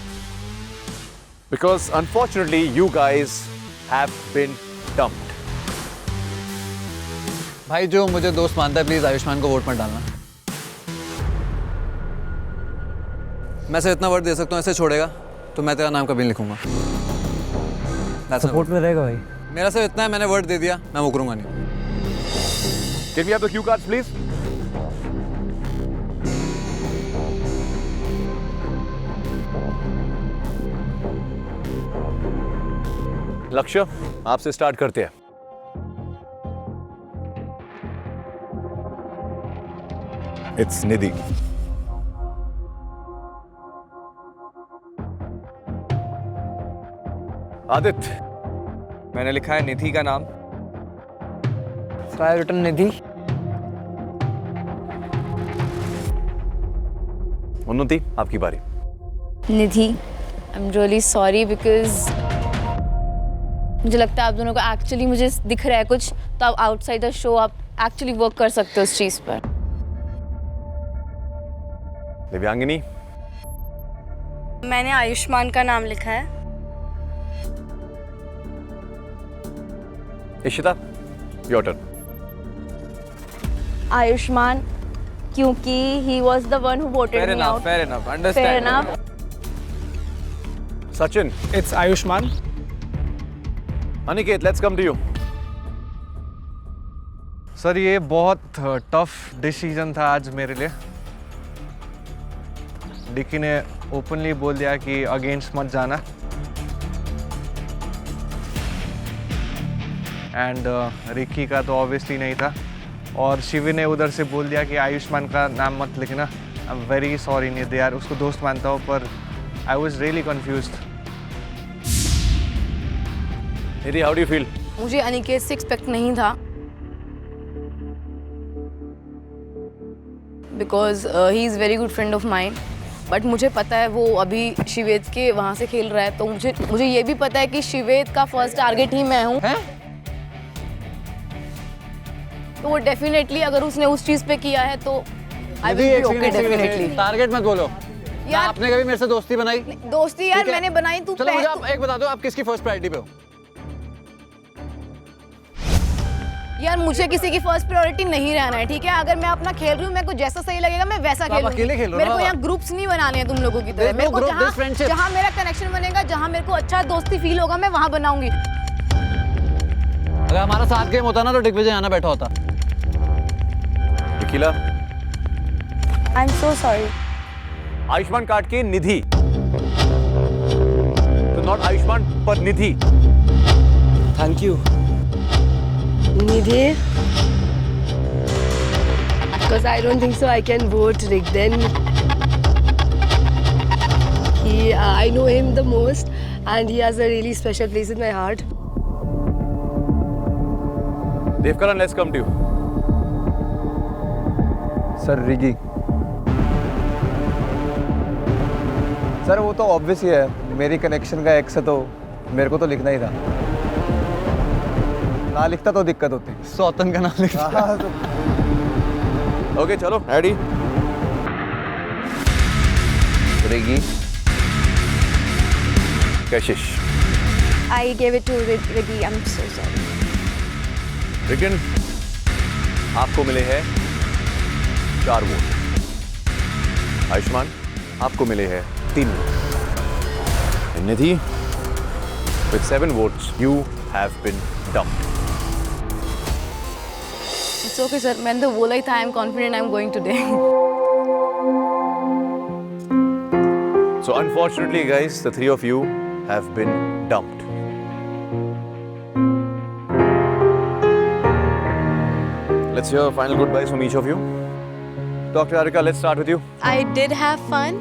because unfortunately you guys have been dumped. भाई जो मुझे दोस्त मानता है प्लीज आयुष्मान को वोट मत डालना। मैं सिर्फ इतना वर्ड दे सकता हूँ, ऐसे छोड़ेगा तो मैं तेरा नाम कभी नहीं लिखूंगा। सपोर्ट में रहेगा भाई। मेरा सिर्फ इतना है, मैंने वर्ड दे दिया, मैं मुकरूंगा नहीं। Can we have the cue cards, please? लक्ष्य, आपसे स्टार्ट करते हैं। It's निधि। आदित्य। मैंने लिखा है निधि का नाम। रिटर्न निधि। उन्नति, आपकी बारी। Nidhi, I am really sorry because मुझे लगता है आप दोनों को एक्चुअली मुझे दिख रहा है कुछ, तो आप आउटसाइड द शो आप एक्चुअली वर्क कर सकते हो उस चीज पर। दिव्यांगिनी। मैंने आयुष्मान का नाम लिखा है। Ishita, your turn. आयुष्मान, क्योंकि he was the one who voted me out. Fair enough, understand. Fair enough. Sachin. It's Ayushman. Aniket, let's come to you. Sir ये बहुत टफ डिसीजन था आज मेरे लिए। डिकी ने ओपनली बोल दिया कि अगेंस्ट मत जाना, एंड रिकी का तो ऑब्वियसली नहीं था, और शिवी ने उधर से बोल दिया कि आयुष्मान का नाम मत लिखना। आई एम वेरी सॉरी निधि यार, उसको दोस्त मानता हूँ पर I was really confused. Nidhi, how do you feel? मुझे अनिकेत से एक्सपेक्ट नहीं था because he is very good friend of mind, but मुझे पता है वो अभी शिवेद के वहाँ से खेल रहा है, तो मुझे ये भी पता है कि शिवेद का फर्स्ट टारगेट ही मैं हूँ। तो वो डेफिनेटली अगर उसने उस चीज़ पे किया है तो I will be okay definitely. Target मत बोलो यार, आपने कभी मेरे से दोस्ती बनाई? दोस्ती यार मैंने बनाई, तू चलो मुझे आप एक बता दो, आप किसकी फर्स्ट प्रायोरिटी पे हो? यार मुझे किसी की फर्स्ट प्रायोरिटी नहीं रहना है, ठीक है? अगर मैं अपना खेल रही हूँ, मेरे को जैसा सही लगेगा मैं वैसा खेलूंगी। अकेले खेलो मेरे ना को आप। यहाँ ग्रुप्स नहीं बनाने हैं तुम लोगों की तरह। मेरे को जहाँ मेरा कनेक्शन बनेगा, जहाँ मेरे को अच्छा दोस्ती फील होगा, मैं वहाँ बनाऊंगी। अगर हमारा साथ गेम होता ना तो दिग्विजय यहाँ ना बैठा होता। Nikhila, I am so sorry. Ayushman card के निधि, तो नॉट आयुष्मान पर Nidhi. Thank you Nidhi, because I don't think so I can vote Rigden. I know him the most and he has a really special place in my heart. Devkaran, let's come to you. Sir Rigi. Sir वो तो obvious ही है, मेरी connection का x है तो मेरे को तो लिखना ही था। ना लिखता तो दिक्कत होती। सौतन का नाम लिखता। ओके चलो ready. Rigi, Kashish. I gave it to Riggy. I'm so sorry. लेकिन आपको मिले हैं 4 वोट। आयुष्मान, आपको मिले हैं 3 vote. Nidhi, with 7 votes, you have been dumped. It's okay sir, मैंने तो बोला ही था I am confident I am going today. So unfortunately guys, the 3 of you have been dumped. Let's hear final goodbyes from each of you. Dr. Harika, let's start with you. I did have fun.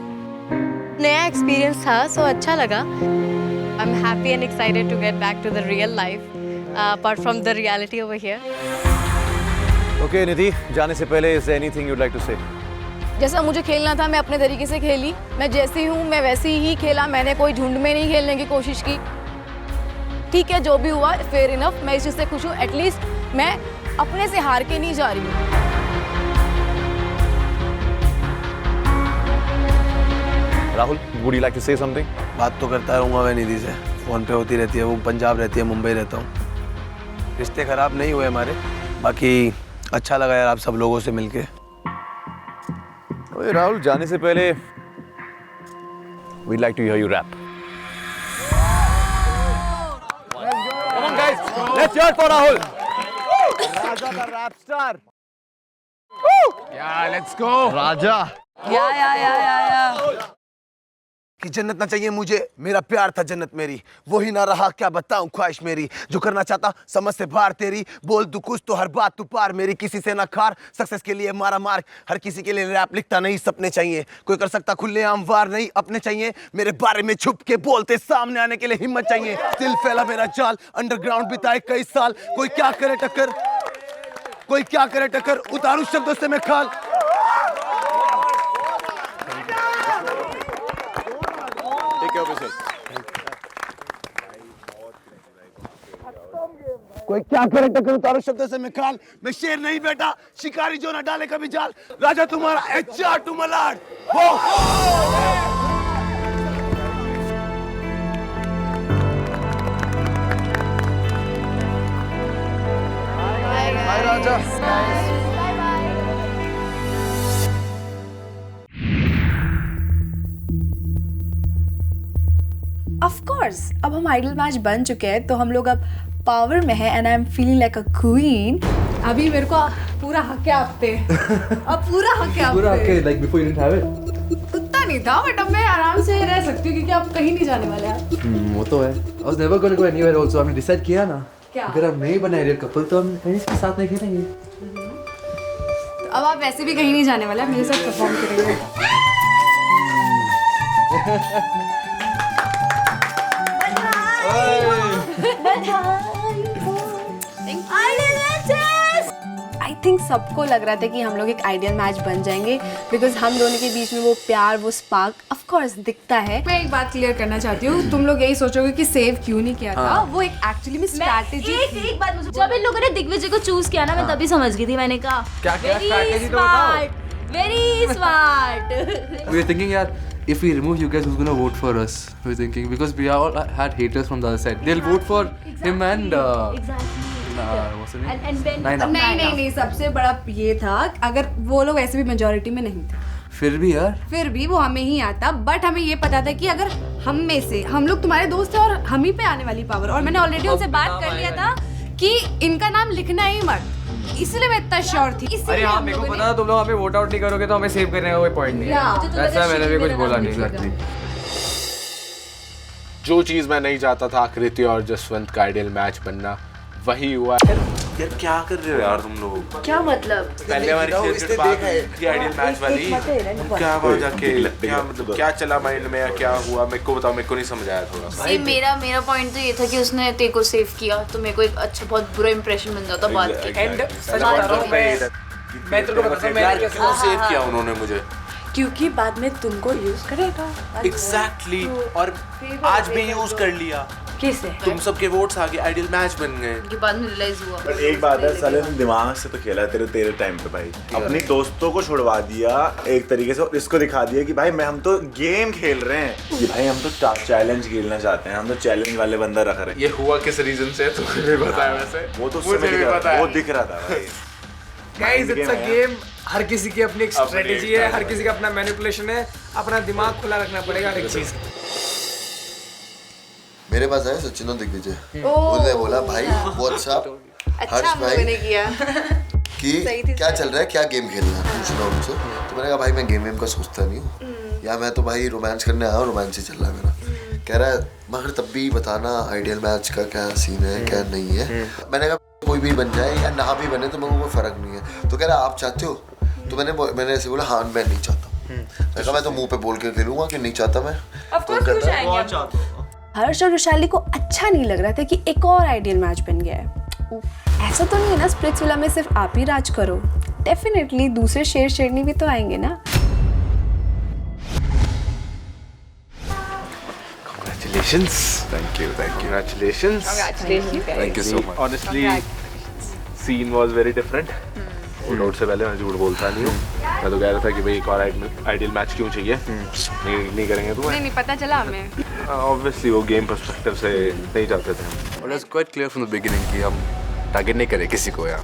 नया experience था, so अच्छा लगा. I'm happy and excited to get back to the real life, apart from the reality over here. Okay, निधि, जाने से पहले is there anything you'd like to say? जैसा मुझे खेलना था मैं अपने तरीके से खेली, मैं जैसी हूँ मैं वैसी ही खेला, मैंने कोई झुंड में नहीं खेलने की कोशिश की। ठीक है, जो भी हुआ फेयर इनफ, मैं इस चीज़ से खुश हूँ। एटलीस्ट मैं अपने से हार के नहीं जा रही हूँ। Rahul, would you like to say something? बात तो करता रहूँगा मैं निधि से, फ़ोन पे होती रहती है, वो पंजाब रहती है, मुंबई रहता हूँ। रिश्ते खराब नहीं हुए हमारे, बाकी अच्छा लगा यार आप सब लोगों से मिलके। ओए राहुल, जाने से पहले we'd like to hear you rap. Come on guys, let's hear it for Rahul. राजा का rap star. Yeah, let's go. राजा। या कि जन्नत ना चाहिए मुझे, मेरा प्यार था जन्नत मेरी, वही ना रहा क्या बताऊं ख्वाहिश मेरी, जो करना चाहता समझ से बाहर तेरी, बोल दू कुछ तो हर बात तू पार मेरी, किसी से ना खार, सक्सेस के लिए मारा मार, हर किसी के लिए रैप लिखता नहीं सपने चाहिए, कोई कर सकता खुले आम वार नहीं अपने चाहिए, मेरे बारे में छुप के बोलते सामने आने के लिए हिम्मत चाहिए, दिल फैला मेरा जाल, अंडरग्राउंड बिताए कई साल, कोई क्या करे टक्कर, कोई क्या करे टक्कर, उतारू शब्दों से मैं खाल। कोई क्या करे टक्कर, उतारो शब्द से मैं खाल, मैं शेर नहीं बेटा, शिकारी जो ना डाले कभी जाल, राजा तुम्हारा HR टू मलाड हो। हाय राजा। ऑफ कोर्स अब हम आइडल मैच बन चुके हैं, तो हम लोग अब पावर में है and I am feeling like a queen. अभी मेरे को पूरा हक है आप पे। अब पूरा हक है आप पे। पूरा हक है, like before you didn't have it. उतना नहीं था, बट अब मैं आराम से रह सकती हूँ क्योंकि आप कहीं नहीं जाने वाले आप। वो तो है। I was never going to go anywhere also. हमने डिसाइड किया ना, क्या? अगर हम नहीं बने रियल कपल तो हम कहीं इसके साथ नहीं खेलेंगे। तो अब आप वैसे भी कहीं नहीं जाने वाले, आप मेरे साथ परफॉर्म करेंगे। I थिंक सबको लग रहा था कि हम लोग एक आइडियल मैच बन जाएंगे बिकॉज हम दोनों के बीच में वो प्यार, वो स्पार्क ऑफ कोर्स दिखता है। मैं एक बात क्लियर करना चाहती हूँ, तुम लोग यही सोचोगे कि सेव क्यों नहीं किया था, वो एक एक्चुअली में स्ट्रैटेजी। एक बात मुझे, जब इन लोगों ने दिग्विजय को चूज किया ना, मैं तभी समझ गई थी। मैंने कहा क्या स्ट्रैटेजी तो बताओ। Very smart. We were thinking यार, if we remove you guys, who's gonna vote for us? We were thinking because we all had haters from the other side. They'll vote for him and what's her name? Naina. नहीं, सबसे बड़ा ये था अगर वो लोग ऐसे भी मेजोरिटी में नहीं थे, फिर भी यार, फिर भी वो हमें ही आता। बट हमें ये पता था कि अगर हम में से, हम लोग तुम्हारे दोस्त हैं और हम ही पे आने वाली पावर, और मैंने ऑलरेडी उनसे बात कर लिया था कि इनका नाम लिखना ही मत, इसलिए मैं इतना श्योर थी। अरे हाँ, मेरे को पता था तुम लोग हमें वोट आउट नहीं करोगे तो हमें सेव करने का कोई पॉइंट नहीं है। ऐसा मैंने भी कुछ बोला नहीं। जो चीज़ मैं नहीं चाहता था आकृति और जसवंत का आइडियल मैच बनना, वही हुआ। यार क्या कर रहे हो यार तुम लोग? क्या मतलब? पहले हमारी आइडियल मैच वाली क्या मतलब क्या चला माइंड में या क्या हुआ, मेरे को बताओ, मेरे को नहीं समझ आया थोड़ा सा। मेरा पॉइंट तो ये था कि उसने तेरे को सेव किया तो मेरे को एक अच्छा बहुत बुरा इंप्रेशन बन जाता बाद के। एंड सच बता रहा हूं मैं तुमको बताता हूं, मैंने क्यों सेव किया उन्होंने मुझे, क्योंकि बाद में तुमको यूज करेगा। एग्जैक्टली, और आज भी यूज कर लिया। किसे? तुम सबके वोट्स आगे आइडियल मैच बन गए। ये बाद में रियलाइज हुआ। पर एक बात है, साले ने दिमाग से तो खेला तेरे टाइम पे भाई, अपने दोस्तों को छुड़वा दिया एक तरीके से, इसको दिखा दिया कि भाई हम तो गेम खेल रहे हैं, कि भाई हम तो चैलेंज खेलना चाहते हैं, हम तो चैलेंज वाले बंदा रख रहे हैं। ये हुआ किस रीजन से तुम्हें भी पता है? वैसे वो तो मुझे भी पता है, वो दिख रहा था भाई। गाइस इट्स अ गेम, हर किसी की अपनी एक स्ट्रेटेजी है, हर किसी का अपना मैनिपुलेशन है, अपना दिमाग खुला रखना पड़ेगा हर एक चीज। मेरे पास आए सचिन और दिग्विजय, उन्होंने बोला भाई व्हाट्सएप हर्ष भाई ने किया कि क्या चल रहा है, क्या गेम खेलना है, पूछना उनसे। तो मैंने कहा भाई मैं गेम का सोचता नहीं हूँ, या मैं तो भाई रोमांस करने आया हूँ, रोमांस ही चल रहा है मेरा। कह रहा है मगर तब भी बताना आइडियल मैच का क्या सीन है, क्या नहीं है। मैंने कहा कोई भी बन जाए या ना भी बने तो मेरे को कोई फर्क नहीं है। तो कह रहा आप चाहते हो? तो मैंने ऐसे बोला हाँ मैं नहीं चाहता। मैं कहा मैं तो मुंह पे बोल के खेलूंगा कि नहीं चाहता मैं। हर्ष और वैशाली को अच्छा नहीं लग रहा था कि एक और आइडियल मैच बन गया है। ऐसा तो नहीं है ना स्प्लिट्सविला में सिर्फ आप ही राज करो, डेफिनेटली दूसरे शेर शेरनी भी तो आएंगे ना। Congratulations, thank you, congratulations, thank you so much. Honestly, scene was very different. Vote out से पहले मैं झूठ बोलता नहीं हूँ, मैं तो कह रहा था कि भाई एक और आइडियल मैच क्यों चाहिए, नहीं करेंगे तुम्हें। नहीं पता चला हमें। ऑब्वियसली वो गेम पर्सपेक्टिव से नहीं चाहते थे। It was quite clear from the beginning कि हम टारगेट नहीं करें किसी को यार।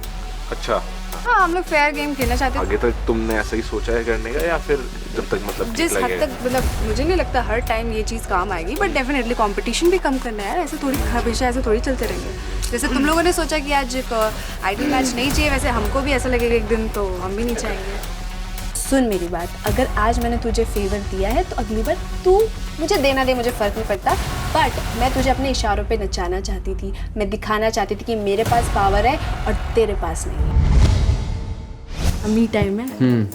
अच्छा हाँ, हम लोग फेयर गेम खेलना चाहते थे। आगे तक तुमने ऐसा ही सोचा है करने का, या फिर जब तक मतलब जिस हद तक, मतलब मुझे नहीं लगता हर टाइम ये चीज़ काम आएगी, बट डेफिनेटली कंपटीशन भी कम करना है यार। ऐसे थोड़ी हमेशा ऐसे थोड़ी चलते रहेंगे। जैसे तुम लोगों ने सोचा कि आज आइडियल मैच नहीं चाहिए, वैसे हमको भी ऐसा लगेगा एक दिन तो हम भी नहीं चाहेंगे। सुन मेरी बात, अगर आज मैंने तुझे फेवर दिया है तो अगली बार तू मुझे देना दे, मुझे फ़र्क नहीं पड़ता। बट मैं तुझे अपने इशारों पे नचाना चाहती थी, मैं दिखाना चाहती थी कि मेरे पास पावर है और तेरे पास नहीं। अमी टाइम है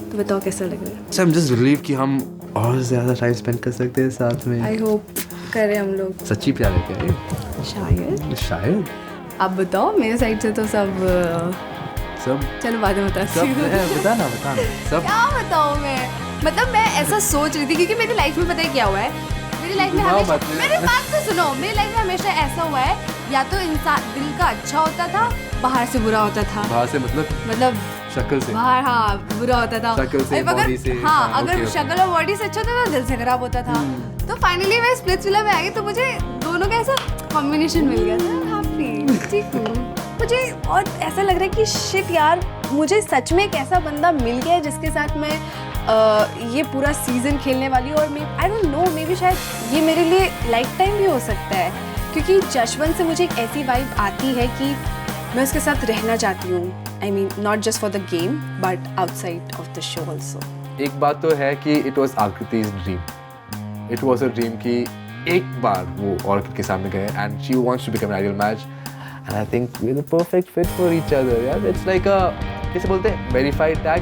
तो बताओ कैसा लग रहा है? I'm just relieved कि हम और ज़्यादा टाइम स्पेंड कर सकते हैं साथ में। आई होप करें हम लोग। सच्ची प्यार है क्या ये? शायद। आप बताओ, मेरे साइड से तो सब चलो बाद में बताती हूँ। बताना सब। क्या बताऊँ मैं, मतलब मैं ऐसा सोच रही थी क्योंकि मेरी लाइफ में पता है क्या हुआ है, मेरी लाइफ में हमेशा, मेरी बात तो सुनो, मेरी लाइफ में हमेशा ऐसा हुआ है, या तो इंसान दिल का अच्छा होता था, बाहर से बुरा होता था। बाहर से मतलब शक्ल से बाहर, हाँ बुरा होता था, शक्ल से, बॉडी से। हाँ अगर शक्ल और बॉडी से अच्छा होता था, दिल से खराब होता था। तो फाइनली मैं स्प्लिट्सविला में आ गई तो मुझे दोनों का ऐसा कॉम्बिनेशन मिल गया था। ठीक हूँ मुझे, और ऐसा लग रहा है कि शिट यार, मुझे सच में एक ऐसा बंदा मिल गया है जिसके साथ मैं ये पूरा सीजन खेलने वाली हूँ। और मैं I don't know, may be शायद ये मेरे लिए लाइफ टाइम भी हो सकता है, क्योंकि जशवंत से मुझे एक ऐसी वाइब आती है कि मैं उसके साथ रहना चाहती हूँ। I mean not just for the game but outside of the show also. एक बात तो है कि it was Akriti's dream, it was a dream कि एक बार वो ऑर्किड के सामने गए and she wants to become an ideal match, and I think we are the perfect fit for each other यार। इट्स लाइक अ, कैसे बोलते हैं, verified tag.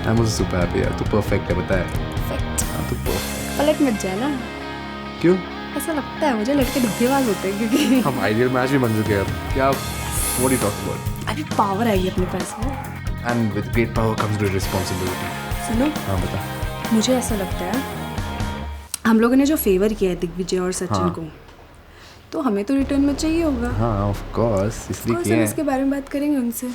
I am super happy यार, तू परफेक्ट है, पता है। परफेक्ट। तू परफेक्ट। पलट मत जाना। क्यों? ऐसा लगता है मुझे, लड़के धोखेबाज होते हैं क्योंकि हम आइडियल मैच भी बन चुके हैं अब। क्या व्हाट यू टॉक अबाउट? अभी पावर आएगी अपने पास में। And with great power comes great responsibility. सुनो, हाँ बता। मुझे ऐसा लगता है हम लोगों ने जो फेवर किया है दिग्विजय और सचिन हाँ। को, तो हमें तो रिटर्न में चाहिए होगा। हाँ ऑफ कोर्स, इसलिए हम किया है। इसके बारे में बात करेंगे उनसे।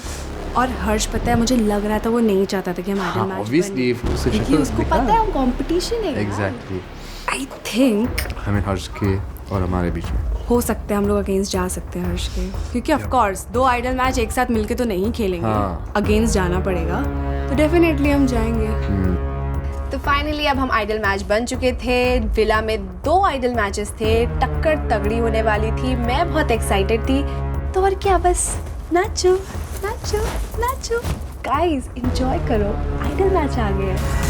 और हर्ष, पता है मुझे लग रहा था वो नहीं चाहता था कि हम आइडल मैच ऑब्वियसली उससे क्योंकि उसको पता है हम कंपटीशन है। एग्जैक्टली। आई थिंक हमें हर्ष के और हमारे बीच में हो सकते हैं हम लोग अगेंस्ट जा सकते हैं हर्ष के, क्योंकि ऑफ कोर्स 2 आइडल मैच एक साथ मिलके तो नहीं खेलेंगे। हाँ। अगेंस्ट जाना पड़ेगा, तो डेफिनेटली हम जाएंगे। तो फाइनली अब हम आइडल मैच बन चुके थे। विला में 2 आइडल मैचेस थे, टक्कर तगड़ी होने वाली थी। मैं बहुत एक्साइटेड थी, तो और क्या, बस नाचो नाचो नाचो। गाइस एंजॉय करो, आइडल मैच आ गया है।